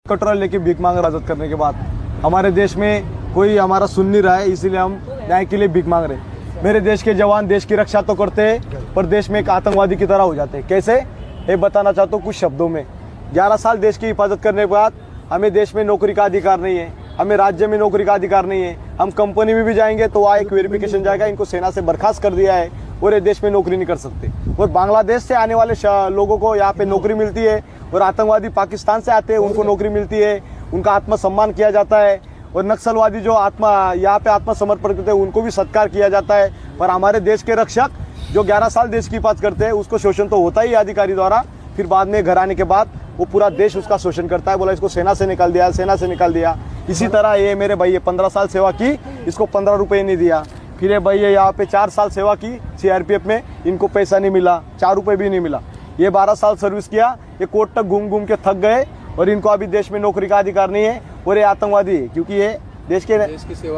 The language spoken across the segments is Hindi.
कटोरा लेके भीख मांग रहा आजाद करने के बाद। हमारे देश में कोई हमारा सुन नहीं रहा है, इसीलिए हम न्याय के लिए भीख मांग रहे हैं। मेरे देश के जवान देश की रक्षा तो करते हैं, पर देश में एक आतंकवादी की तरह हो जाते हैं। कैसे, ये बताना चाहता हूँ कुछ शब्दों में। 11 साल देश की हिफाजत करने के बाद हमें देश में नौकरी का अधिकार नहीं है, हमें राज्य में नौकरी का अधिकार नहीं है। हम कंपनी में भी जाएंगे तो वहाँ एक वेरिफिकेशन जाएगा, इनको सेना से बर्खास्त कर दिया है और ये देश में नौकरी नहीं कर सकते। और बांग्लादेश से आने वाले लोगों को यहाँ पे नौकरी मिलती है, और आतंकवादी पाकिस्तान से आते हैं उनको नौकरी मिलती है, उनका आत्मसम्मान किया जाता है। और नक्सलवादी जो यहाँ पे आत्मसमर्पण करते हैं उनको भी सत्कार किया जाता है। पर हमारे देश के रक्षक जो 11 साल देश की हिफाजत करते हैं उसको शोषण तो होता ही है अधिकारी द्वारा, फिर बाद में घर आने के बाद वो पूरा देश उसका शोषण करता है। बोला इसको सेना से निकाल दिया, सेना से निकाल दिया। इसी तरह ये मेरे भाई ये 15 साल सेवा की, इसको 15 रुपये नहीं दिया। फिर ये भाई ये यहाँ पे 4 साल सेवा की CRPF में, इनको पैसा नहीं मिला, 4 रुपये भी नहीं मिला। ये 12 साल सर्विस किया, ये कोर्ट तक घूम घूम के थक गए और इनको अभी देश में नौकरी का अधिकार नहीं है और ये आतंकवादी है, क्योंकि ये देश के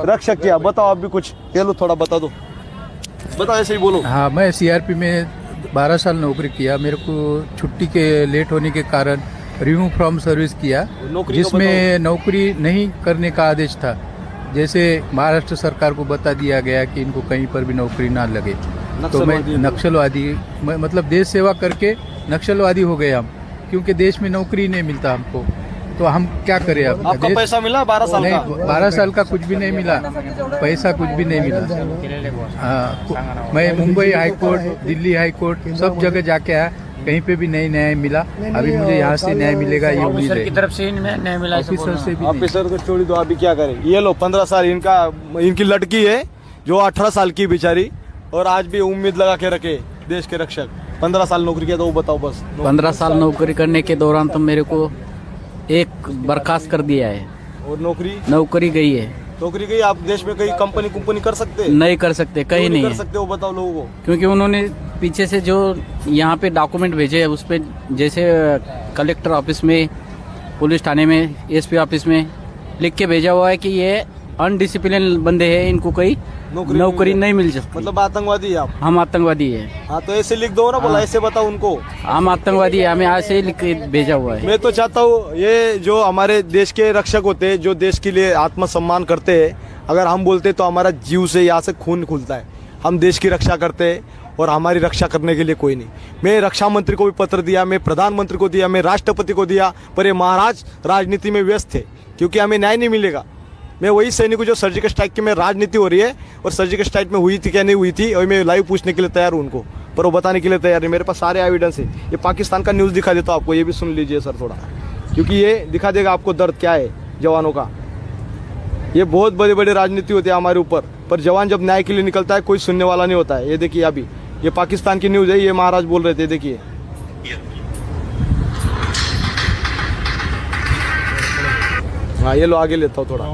रक्षक किया। बताओ, आप भी कुछ कह लो, थोड़ा बता दो, बताओ, ऐसे ही बोलो। हाँ, मैं CRP में 12 साल नौकरी किया। मेरे को छुट्टी के लेट होने के कारण रिमूव फ्रॉम सर्विस किया, जिसमें नौकरी नहीं करने का आदेश था। जैसे महाराष्ट्र सरकार को बता दिया गया कि इनको कहीं पर भी नौकरी ना लगे, तो मैं नक्सलवादी मतलब देश सेवा करके नक्सलवादी हो गए हम, क्योंकि देश में नौकरी नहीं मिलता हमको। तो हम क्या करें अब? आपका पैसा मिला 12 साल का? 12 साल का कुछ भी नहीं मिला, पैसा कुछ भी नहीं मिला। हाँ, मैं Mumbai high court, Delhi high court, सब जगह जाके आया, कहीं पे भी नहीं न्याय मिला। अभी मुझे यहाँ से न्याय मिलेगा ये उम्मीद है। की तरफ से न्याय मिला, ऑफिसर से भी। ऑफिसर को छोड़ दो, अभी क्या करें। ये लो 15 साल इनकी लड़की है जो 18 साल की बेचारी, और आज भी उम्मीद लगा के रखे देश के रक्षक। 15 साल नौकरी किया, तो वो बताओ बस। 15 साल नौकरी करने के दौरान तो मेरे को एक बर्खास्त कर दिया है और नौकरी गई है। नौकरी गई। आप देश में कहीं कंपनी कर सकते? नहीं कर सकते, कहीं नहीं कर सकते, वो बताओ लोगों को। क्योंकि उन्होंने पीछे से जो यहाँ पे डॉक्यूमेंट भेजे हैं उस पे, जैसे कलेक्टर ऑफिस में, पुलिस थाने में, SP ऑफिस में लिख के भेजा हुआ है कि ये अनडिसिप्लिन बंदे हैं, इनको कोई नौकरी नहीं मिल सकती। मतलब आतंकवादी है आप? हम आतंकवादी है। हाँ, तो ऐसे लिख दो ना, बोला ऐसे बताओ उनको हम आतंकवादी है, हमें आज से ही लिख के भेजा हुआ है। मैं तो चाहता हूँ ये जो हमारे देश के रक्षक होते हैं, जो देश के लिए आत्मसम्मान करते हैं, अगर हम बोलते तो हमारा जीव से यहाँ से खून खुलता है। हम देश की रक्षा करते हैं और हमारी रक्षा करने के लिए कोई नहीं। मैं रक्षा मंत्री को भी पत्र दिया, मैं प्रधानमंत्री को दिया, मैं राष्ट्रपति को दिया, पर ये महाराज राजनीति में व्यस्त थे, क्योंकि हमें न्याय नहीं मिलेगा। मैं वही सैनिक हूँ जो सर्जिकल स्ट्राइक की में राजनीति हो रही है, और सर्जिकल स्ट्राइक में हुई थी क्या नहीं हुई थी, और मैं लाइव पूछने के लिए तैयार हूँ उनको, पर वो बताने के लिए तैयार नहीं। मेरे पास सारे एविडेंस है। ये पाकिस्तान का न्यूज़ दिखा देता हूँ आपको, ये भी सुन लीजिए सर थोड़ा, क्योंकि ये दिखा देगा आपको दर्द क्या है जवानों का। ये बहुत बड़े बड़े राजनीति होते हैं हमारे ऊपर, पर जवान जब न्याय के लिए निकलता है कोई सुनने वाला नहीं होता है। ये देखिए, अभी ये पाकिस्तान की न्यूज़ है, ये महाराज बोल रहे थे, देखिए। हाँ, ये लो आगे लेता हूँ थोड़ा।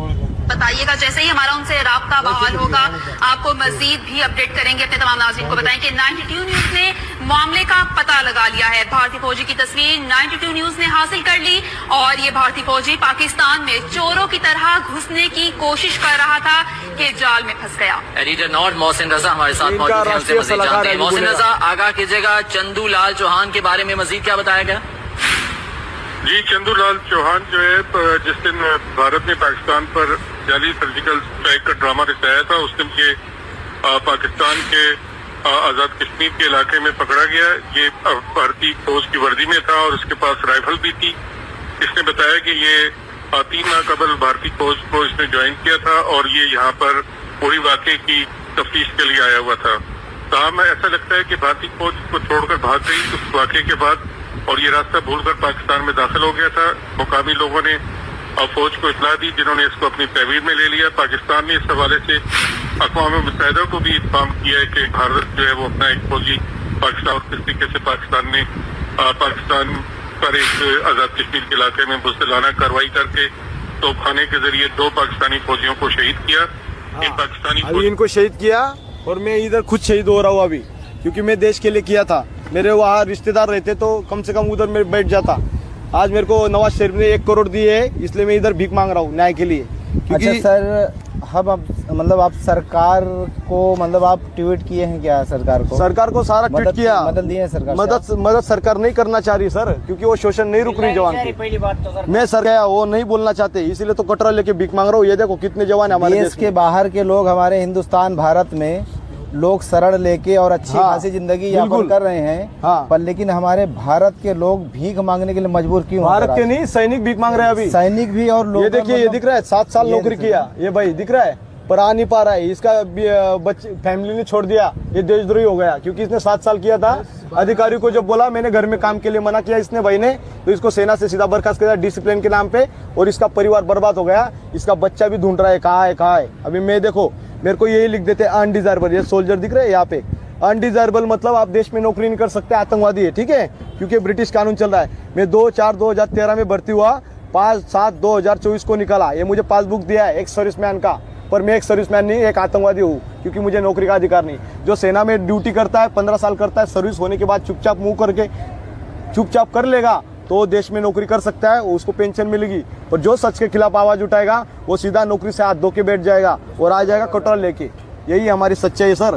बताइएगा, जैसे ही हमारा उनसे राब्ता बहाल होगा आपको मजीद भी अपडेट करेंगे। अपने तमाम नाज़रीन को बताएं कि 92 न्यूज ने मामले का पता लगा लिया है। भारतीय फौजी की तस्वीर 92 न्यूज ने हासिल कर ली, और ये भारतीय फौजी पाकिस्तान में चोरों की तरह घुसने की कोशिश कर रहा था कि जाल में फंस गया। एडिटर नॉट मोहसिन रजा हमारे साथ मौजूद हैं, उनसे मजीद जानते हैं। मोहसिन रजा, आगाह कीजिएगा, चंदू लाल चौहान के बारे में मजीद क्या बताया गया? जी, चंदू लाल चौहान जो है, जिस दिन भारत ने पाकिस्तान पर जाली सर्जिकल स्ट्राइक का ड्रामा रचाया था, उस दिन ये पाकिस्तान के आजाद कश्मीर के इलाके में पकड़ा गया। ये भारतीय फौज की वर्दी में था और उसके पास राइफल भी थी। इसने बताया कि ये 3 माह कबल भारतीय फौज को इसने ज्वाइन किया था और ये यहाँ पर पूरी वाकये की तफ्तीश के लिए आया हुआ था। ताहम ऐसा लगता है कि भारतीय फौज को छोड़कर भाग गई उस वाकये के बाद, और ये रास्ता भूलकर पाकिस्तान में दाखिल हो गया था। मुकामी लोगों ने फौज को इत्तला दी, जिन्होंने इसको अपनी तहवीर में ले लिया। पाकिस्तान ने इस हवाले से अक़वाम मुत्तहिदा को भी इत्फाम किया है कि भारत जो है वो अपना एक फौजी पाकिस्तान, और किस तरीके से पाकिस्तान ने पाकिस्तान पर एक आजाद कश्मीर के इलाके में बुज़दिलाना कार्रवाई करके तोपखाने के जरिए 2 पाकिस्तानी फौजियों को शहीद किया। इन पाकिस्तानी अभी इनको शहीद किया, और मैं इधर खुद शहीद हो रहा हूँ अभी, क्योंकि मैं देश के लिए किया था। मेरे वहाँ रिश्तेदार रहते तो कम से कम उधर मैं बैठ जाता। आज मेरे को नवाज शरीफ ने 1 करोड़ दिए है, इसलिए मैं इधर भीख मांग रहा हूँ न्याय के लिए। अच्छा सर, हम अब मतलब आप सरकार को मतलब आप ट्वीट किए हैं क्या सरकार को? सरकार को सारा ट्वीट किया, मदद दी है सरकार से? मदद सरकार नहीं करना चाह रही सर, क्योंकि वो शोषण नहीं रुक रही जवान की। पहली बात तो सर, मैं सर गया वो नहीं बोलना चाहते, इसीलिए तो कटोरा लेके भीख मांग रहा हूँ। ये देखो कितने जवान है हमारे देश के बाहर के लोग हमारे हिंदुस्तान भारत में लोग शरण लेके और अच्छी हाँ, खासी जिंदगी यापन बिल्कुल। कर रहे हैं। हाँ। पर लेकिन हमारे भारत के लोग भीख मांगने के लिए मजबूर क्यों? भारत के नहीं, सैनिक भीख मांग रहे हैं अभी। सैनिक भी और लोग, ये देखिए, ये दिख रहा है 7 साल नौकरी किया, ये भाई दिख रहा है, पर आ नहीं पा रहा है। इसका बच्चे फैमिली ने छोड़ दिया, ये देशद्रोही हो गया, क्योंकि इसने 7 साल किया था। अधिकारी को जब बोला मैंने घर में काम के लिए मना किया इसने भाई ने, तो इसको सेना से सीधा बर्खास्त कर दिया डिसिप्लिन के नाम पे, और इसका परिवार बर्बाद हो गया। इसका बच्चा भी ढूंढ रहा है कहाँ है कहाँ है। अभी मैं देखो, मेरे को यही लिख देते अनडिजायरेबल, ये सोल्जर दिख रहे हैं यहाँ पे, अनडिजायरेबल मतलब आप देश में नौकरी नहीं कर सकते, आतंकवादी है, ठीक है, क्योंकि ब्रिटिश कानून चल रहा है। मैं 2/4/2013 में भर्ती हुआ, 5/7/2024 को निकाला। ये मुझे पासबुक दिया है एक सर्विसमैन का, पर मैं एक सर्विसमैन नहीं, एक आतंकवादी हूँ, क्योंकि मुझे नौकरी का अधिकार नहीं। जो सेना में ड्यूटी करता है 15 साल करता है, सर्विस होने के बाद चुपचाप मुंह करके चुपचाप कर लेगा तो देश में नौकरी कर सकता है, उसको पेंशन मिलेगी। और जो सच के खिलाफ आवाज उठाएगा वो सीधा नौकरी से हाथ धो के बैठ जाएगा और आ जाएगा कटोरा लेके। यही हमारी सच्चाई है सर।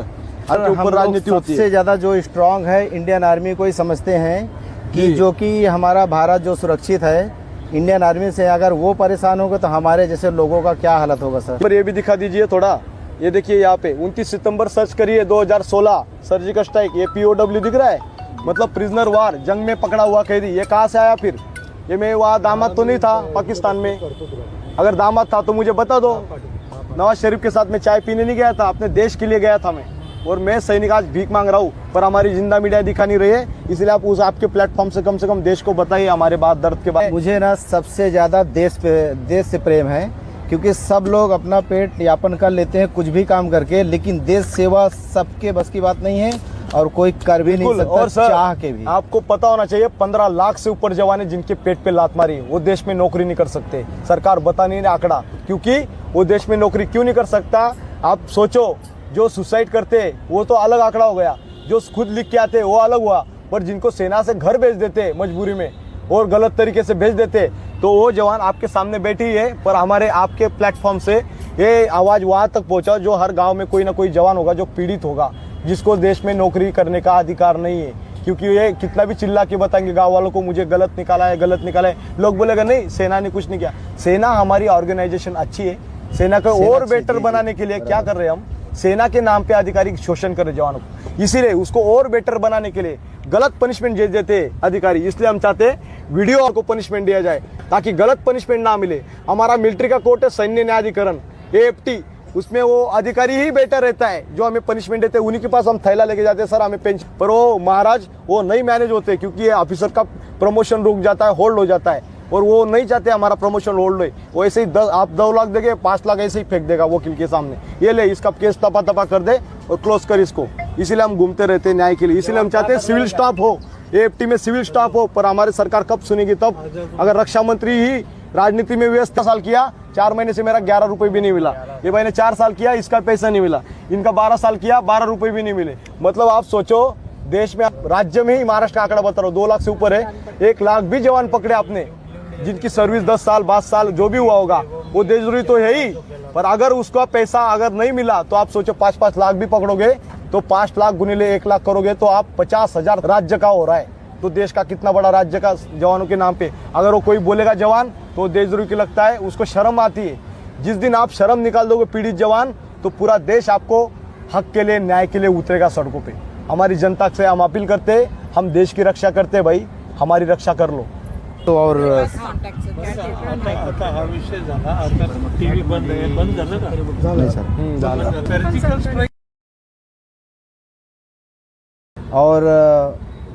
हर के ऊपर राजनीति होती है। सबसे ज्यादा जो स्ट्रांग है इंडियन आर्मी को ही समझते हैं कि जो कि हमारा भारत जो सुरक्षित है, इंडियन आर्मी से अगर वो परेशान होगा तो हमारे जैसे लोगों का क्या हालत होगा सर? पर ये भी दिखा दीजिए थोड़ा, ये देखिए यहाँ पे 29 सितंबर सर्च करिए 2016 सर्जिकल स्ट्राइक, ये POW दिख रहा है, मतलब प्रिजनर वार, जंग में पकड़ा हुआ कैदी। ये कहाँ से आया फिर? ये मैं वहाँ दामाद तो नहीं था पाकिस्तान में, अगर दामाद था तो मुझे बता दो। नवाज शरीफ के साथ मैं चाय पीने नहीं गया था, अपने देश के लिए गया था मैं, और मैं सैनिक आज भीख मांग रहा हूँ, पर हमारी जिंदा मीडिया दिखा नहीं रही है। इसलिए आप उस आपके प्लेटफॉर्म से कम देश को बताइए हमारे बात दर्द के बाद। मुझे ना सबसे ज्यादा देश से प्रेम है, क्योंकि सब लोग अपना पेट यापन कर लेते हैं कुछ भी काम करके, लेकिन देश सेवा सबके बस की बात नहीं है और कोई कर भी नहीं सकता, और सर चाह के भी। आपको पता होना चाहिए 15 लाख से ऊपर जवान हैं जिनके पेट पे लात मारी, वो देश में नौकरी नहीं कर सकते। सरकार बता नहीं रहा आंकड़ा, क्योंकि वो देश में नौकरी क्यों नहीं कर सकता? आप सोचो, जो सुसाइड करते वो तो अलग आंकड़ा हो गया, जो खुद लिख के आते वो अलग हुआ, पर जिनको सेना से घर भेज देते मजबूरी में और गलत तरीके से भेज देते, तो वो जवान आपके सामने बैठी है। पर हमारे आपके प्लेटफॉर्म से ये आवाज वहां तक पहुंचाओ, जो हर गांव में कोई ना कोई जवान होगा जो पीड़ित होगा, जिसको देश में नौकरी करने का अधिकार नहीं है। क्योंकि ये कितना भी चिल्ला के बताएंगे गांव वालों को मुझे गलत निकाला है, गलत निकाला है, लोग बोलेगा नहीं सेना ने कुछ नहीं किया। सेना हमारी ऑर्गेनाइजेशन अच्छी है, सेना को और बेटर बनाने के लिए क्या कर रहे हैं हम? सेना के नाम पे अधिकारी शोषण कर रहे जवानों को, इसीलिए उसको और बेटर बनाने के लिए गलत पनिशमेंट दे देते अधिकारी। इसलिए हम चाहते हैं वीडियो को पनिशमेंट दिया जाए ताकि गलत पनिशमेंट ना मिले। हमारा मिलिट्री का कोर्ट है सैन्य न्यायाधिकरण AFT, उसमें वो अधिकारी ही बेटर रहता है जो हमें पनिशमेंट देते हैं, उन्हीं के पास हम थैला लेके जाते हैं सर हमें पेंशन। पर वो महाराज वो नहीं मैनेज होते, क्योंकि ये ऑफिसर का प्रमोशन रुक जाता है, होल्ड हो जाता है, और वो नहीं चाहते हमारा प्रमोशन होल्ड हो। वो ऐसे ही आप 2 लाख देंगे, 5 लाख ऐसे ही फेंक देगा वकील के सामने, ये ले इसका केस तपा कर दे और क्लोज कर इसको। इसीलिए हम घूमते रहते हैं न्याय के लिए, इसीलिए हम चाहते हैं सिविल स्टाफ हो, AFT में सिविल स्टाफ हो। पर हमारी सरकार कब सुनेगी तब? अगर रक्षा मंत्री ही राजनीति में व्यस्त साल किया, 4 महीने से मेरा 11 रुपए भी नहीं मिला। ये भाई ने 4 साल किया, इसका पैसा नहीं मिला। इनका 12 साल किया, 12 रुपए भी नहीं मिले। मतलब आप सोचो, देश में राज्य में ही महाराष्ट्र का आंकड़ा बता रहा हूँ 2 लाख से ऊपर है, 1 लाख भी जवान पकड़े आपने जिनकी सर्विस 10 साल 22 साल जो भी हुआ होगा, वो देशद्रोही तो है ही। पर अगर उसका पैसा अगर नहीं मिला तो आप सोचो 5-5 लाख भी पकड़ोगे तो 5 लाख गुणिले 1 लाख करोगे तो आप 50,000 राज्य का हो रहा है। तो देश का कितना बड़ा राज्य का जवानों के नाम पे अगर वो कोई बोलेगा जवान तो देशद्रोही की लगता है, उसको शर्म आती है। जिस दिन आप शर्म निकाल दोगे पीड़ित जवान, तो पूरा देश आपको हक के लिए न्याय के लिए उतरेगा सड़कों पे। हमारी जनता से हम अपील करते हैं, हम देश की रक्षा करते हैं भाई, हमारी रक्षा कर लो। तो और आता हा विषय झाला, आता TV बंद आहे, बंद झालं का? नहीं सर। सर्जिकल स्ट्राइक और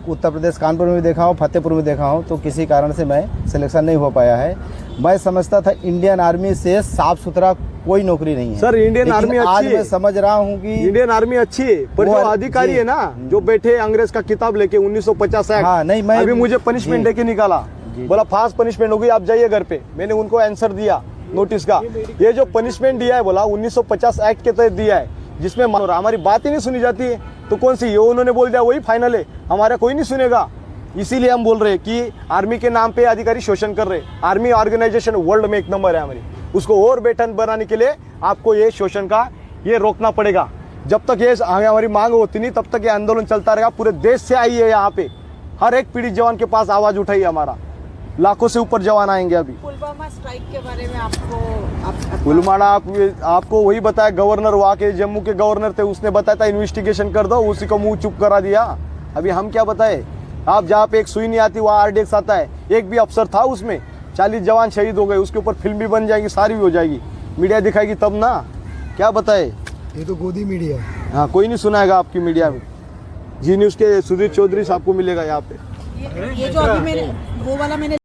उत्तर प्रदेश कानपुर में भी देखा हूँ, फतेहपुर में देखा हूँ, तो किसी कारण से मैं सिलेक्शन नहीं हो पाया है। मैं समझता था इंडियन आर्मी से साफ सुथरा कोई नौकरी नहीं है सर। इंडियन आर्मी आज अच्छी है, मैं समझ रहा हूँ कि इंडियन आर्मी अच्छी है, पर जो अधिकारी है ना जो बैठे अंग्रेज का किताब लेके 1950 एक्ट, हाँ, नहीं, मैं अभी मुझे पनिशमेंट देके निकाला, बोला फास्ट पनिशमेंट होगी आप जाइए घर पे। मैंने उनको आंसर दिया नोटिस का, ये जो पनिशमेंट दिया है बोला 1950 एक्ट के तहत दिया है, जिसमें हमारी बात ही नहीं सुनी जाती है। तो कौन सी ये उन्होंने बोल दिया वही फाइनल है, हमारा कोई नहीं सुनेगा। इसीलिए हम बोल रहे हैं कि आर्मी के नाम पे अधिकारी शोषण कर रहे हैं। आर्मी ऑर्गेनाइजेशन वर्ल्ड में 1 नंबर है हमारी, उसको और बेटन बनाने के लिए आपको ये शोषण का ये रोकना पड़ेगा। जब तक ये हमारी मांग होती नहीं तब तक ये आंदोलन चलता रहेगा। पूरे देश से आई है यहाँ पे, हर एक पीड़ित जवान के पास आवाज उठाई है हमारा। लाखों से ऊपर जवान आएंगे अभी। पुलवामा स्ट्राइक के बारे में पुलवामा आपको वही बताया, गवर्नर वहाँ के जम्मू के गवर्नर थे, उसने बताया था इन्वेस्टिगेशन कर दो, उसी को मुंह चुप करा दिया। अभी हम क्या बताए? आप जहाँ पे एक सुई नहीं आती वहाँ RDX आता है। एक भी अफसर था उसमें, 40 जवान शहीद हो गए, उसके ऊपर फिल्म भी बन जाएगी, सारी भी हो जाएगी, मीडिया दिखाएगी तब ना। क्या बताए? ये तो गोदी मीडिया है। हाँ, कोई नहीं सुनाएगा आपकी मीडिया में। जी न्यूज़ के सुधीर चौधरी साहब को मिलेगा यहाँ पे। ये जो अभी मैंने वो वाला मैंने